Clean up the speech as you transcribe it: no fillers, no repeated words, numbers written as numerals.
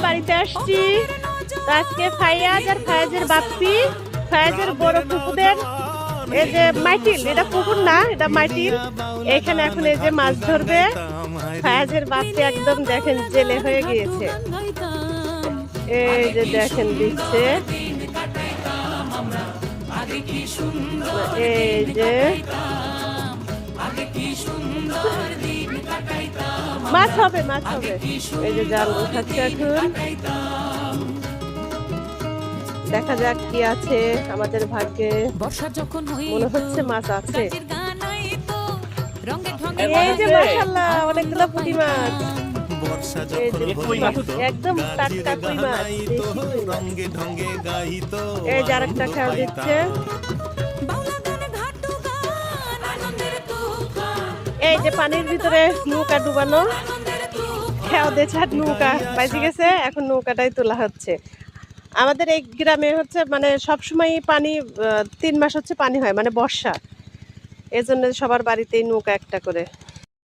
বাড়িতে আসছি। আজকে ফায়াজ আর ফায়াজের বাপ্পি, ফায়াজের বড় পুকুরের এই যে মাইটিল, এটা পুকুর না, এটা মাইটিল। এখানে এখন এই যে মাছ ধরবে। ফায়াজের বাপ্পি একদম দেখেন জেলে হয়ে গিয়েছে। এই যে দেখেন দিচ্ছে, এই যে মাছ হবে, মাছ হবে। এই যে জাল উঠাচ্ছে এখন, দেখা যাক কি আছে আমাদের ভাগ্যে। মনে হচ্ছে মাছ আছে। এই যে মাশাআল্লাহ অনেকগুলো পুঁটি মাছ, একদম টাটকা কই মাছ। এই যে আরেকটা খেয়াল দিচ্ছে। এই যে পানির ভিতরে নৌকা ডুবানো, খেয়াল দিচ্ছে নৌকা বাইজে গেছে, এখন নৌকাটাই তোলা হচ্ছে। আমাদের এই গ্রামে হচ্ছে মানে সবসময় পানি, 3 মাস হচ্ছে পানি হয়, মানে বর্ষা। এজন্য সবার বাড়িতেই নৌকা একটা করে।